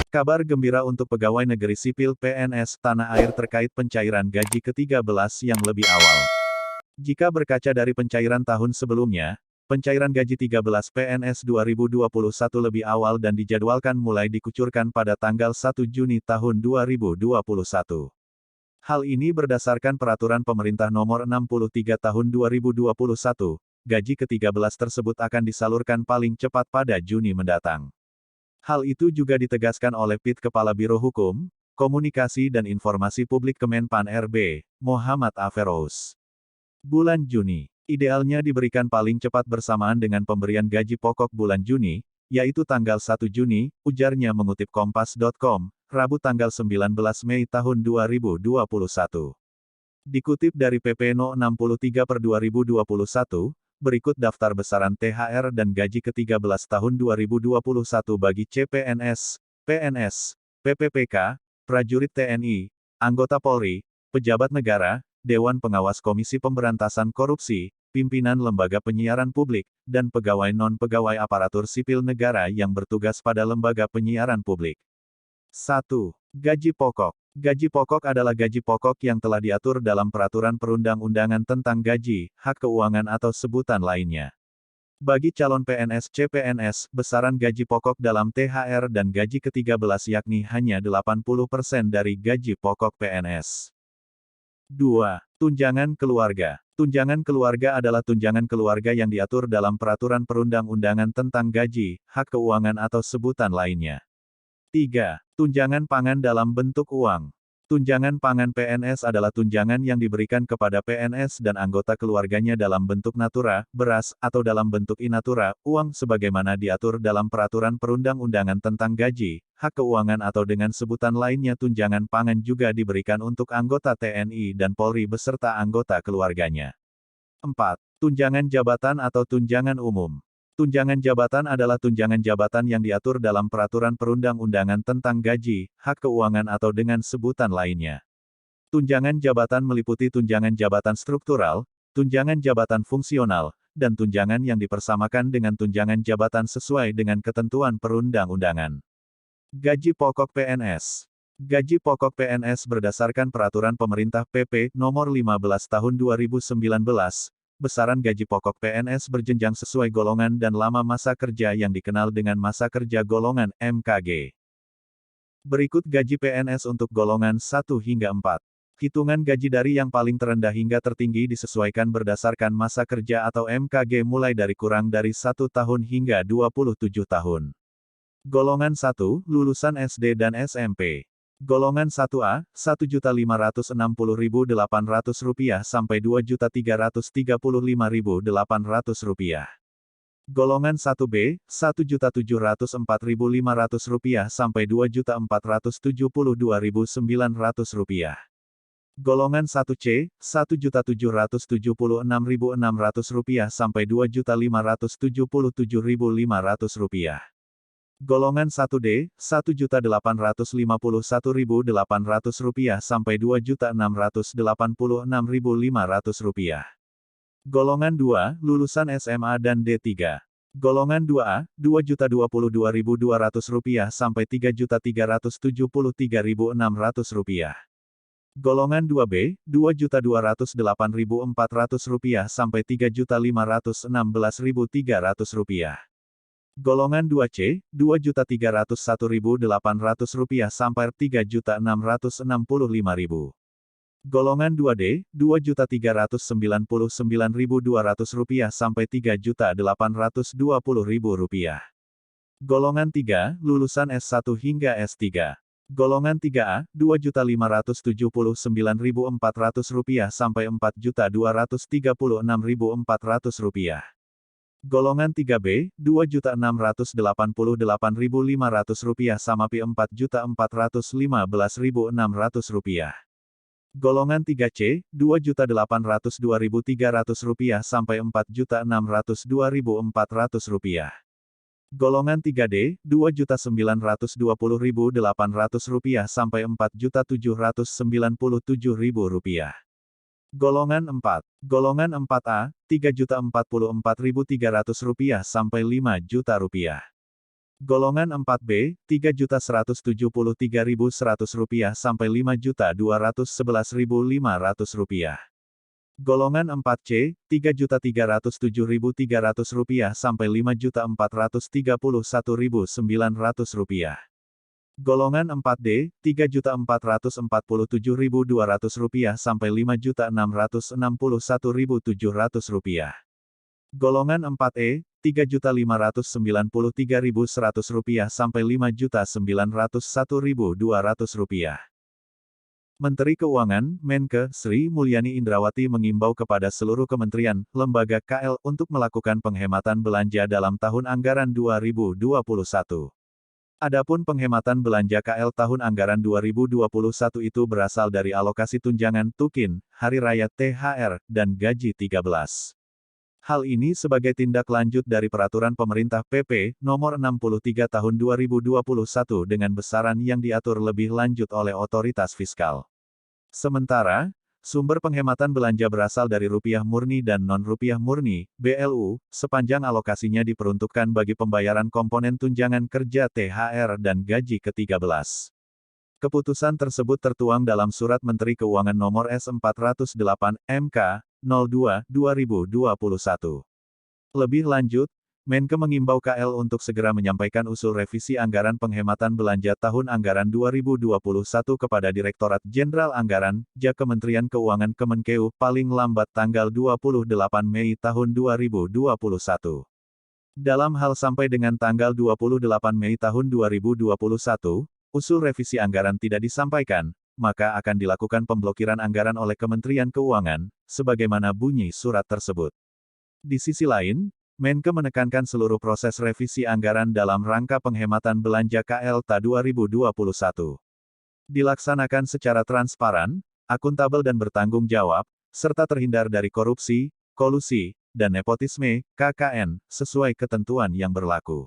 Kabar gembira untuk pegawai negeri sipil PNS tanah air terkait pencairan gaji ke-13 yang lebih awal. Jika berkaca dari pencairan tahun sebelumnya, pencairan gaji 13 PNS 2021 lebih awal dan dijadwalkan mulai dikucurkan pada tanggal 1 Juni tahun 2021. Hal ini berdasarkan Peraturan Pemerintah Nomor 63 Tahun 2021, gaji ke-13 tersebut akan disalurkan paling cepat pada Juni mendatang. Hal itu juga ditegaskan oleh PIT Kepala Biro Hukum, Komunikasi dan Informasi Publik Kemenpan RB, Muhammad Aferous. Bulan Juni, idealnya diberikan paling cepat bersamaan dengan pemberian gaji pokok bulan Juni, yaitu tanggal 1 Juni, ujarnya mengutip Kompas.com, Rabu tanggal 19 Mei tahun 2021. Dikutip dari PP No. 63/2021, berikut daftar besaran THR dan gaji ke-13 tahun 2021 bagi CPNS, PNS, PPPK, prajurit TNI, anggota Polri, pejabat negara, Dewan Pengawas Komisi Pemberantasan Korupsi, pimpinan lembaga penyiaran publik, dan pegawai non-pegawai aparatur sipil negara yang bertugas pada lembaga penyiaran publik. 1. Gaji pokok. Gaji pokok adalah gaji pokok yang telah diatur dalam peraturan perundang-undangan tentang gaji, hak keuangan atau sebutan lainnya. Bagi calon PNS CPNS, besaran gaji pokok dalam THR dan gaji ke-13 yakni hanya 80% dari gaji pokok PNS. 2. Tunjangan keluarga. Tunjangan keluarga adalah tunjangan keluarga yang diatur dalam peraturan perundang-undangan tentang gaji, hak keuangan atau sebutan lainnya. 3. Tunjangan pangan dalam bentuk uang. Tunjangan pangan PNS adalah tunjangan yang diberikan kepada PNS dan anggota keluarganya dalam bentuk natura, beras, atau dalam bentuk in-natura, uang sebagaimana diatur dalam peraturan perundang-undangan tentang gaji, hak keuangan atau dengan sebutan lainnya. Tunjangan pangan juga diberikan untuk anggota TNI dan Polri beserta anggota keluarganya. 4. Tunjangan jabatan atau tunjangan umum. Tunjangan jabatan adalah tunjangan jabatan yang diatur dalam peraturan perundang-undangan tentang gaji, hak keuangan atau dengan sebutan lainnya. Tunjangan jabatan meliputi tunjangan jabatan struktural, tunjangan jabatan fungsional, dan tunjangan yang dipersamakan dengan tunjangan jabatan sesuai dengan ketentuan perundang-undangan. Gaji pokok PNS. Gaji pokok PNS berdasarkan Peraturan Pemerintah PP Nomor 15 Tahun 2019, besaran gaji pokok PNS berjenjang sesuai golongan dan lama masa kerja yang dikenal dengan masa kerja golongan MKG. Berikut gaji PNS untuk golongan 1 hingga 4. Hitungan gaji dari yang paling terendah hingga tertinggi disesuaikan berdasarkan masa kerja atau MKG mulai dari kurang dari 1 tahun hingga 27 tahun. Golongan 1, lulusan SD dan SMP. Golongan 1A, Rp1.560.800 sampai Rp2.335.800. Golongan 1B, Rp1.704.500 sampai Rp2.472.900. Golongan 1C, Rp1.776.600 sampai Rp2.577.500. Golongan 1D, Rp1.851.800 sampai Rp2.686.500. Golongan 2, lulusan SMA dan D3. Golongan 2A, Rp2.022.200 sampai Rp3.373.600. Golongan 2B, Rp2.208.400 sampai Rp3.516.300. Golongan 2C, Rp2.301.800 sampai Rp3.665.000. Golongan 2D, Rp2.399.200 sampai Rp3.820.000. Golongan 3, lulusan S1 hingga S3. Golongan 3A, Rp2.579.400 sampai Rp4.236.400. Golongan 3B, Rp2.688.500 sama Rp4.415.600. Golongan 3C, Rp2.802.300 sampai Rp4.602.400. Golongan 3D, Rp2.920.800 sampai Rp4.797.000. Golongan 4. Golongan 4A, Rp3.044.300 sampai Rp5 juta. Golongan 4B, Rp3.173.100 sampai Rp5.211.500. Golongan 4C, Rp3.307.300 sampai Rp5.431.900. Golongan 4D, Rp3.447.200 sampai Rp5.661.700. Golongan 4E, Rp3.593.100 sampai Rp5.901.200. Menteri Keuangan, Menke, Sri Mulyani Indrawati mengimbau kepada seluruh kementerian, lembaga KL untuk melakukan penghematan belanja dalam tahun anggaran 2021. Adapun penghematan belanja KL tahun anggaran 2021 itu berasal dari alokasi tunjangan tukin, hari raya THR, dan gaji 13. Hal ini sebagai tindak lanjut dari peraturan pemerintah PP nomor 63 tahun 2021 dengan besaran yang diatur lebih lanjut oleh otoritas fiskal. Sementara, sumber penghematan belanja berasal dari rupiah murni dan non-rupiah murni, BLU, sepanjang alokasinya diperuntukkan bagi pembayaran komponen tunjangan kerja THR dan gaji ke-13. Keputusan tersebut tertuang dalam Surat Menteri Keuangan Nomor S408, MK, 02/2021. Lebih lanjut, Menke mengimbau KL untuk segera menyampaikan usul revisi anggaran penghematan belanja tahun anggaran 2021 kepada Direktorat Jenderal Anggaran, JA Kementerian Keuangan Kemenkeu, paling lambat tanggal 28 Mei tahun 2021. Dalam hal sampai dengan tanggal 28 Mei tahun 2021, usul revisi anggaran tidak disampaikan, maka akan dilakukan pemblokiran anggaran oleh Kementerian Keuangan, sebagaimana bunyi surat tersebut. Di sisi lain, Menke menekankan seluruh proses revisi anggaran dalam rangka penghematan belanja KL Ta 2021 dilaksanakan secara transparan, akuntabel dan bertanggung jawab, serta terhindar dari korupsi, kolusi, dan nepotisme, KKN, sesuai ketentuan yang berlaku.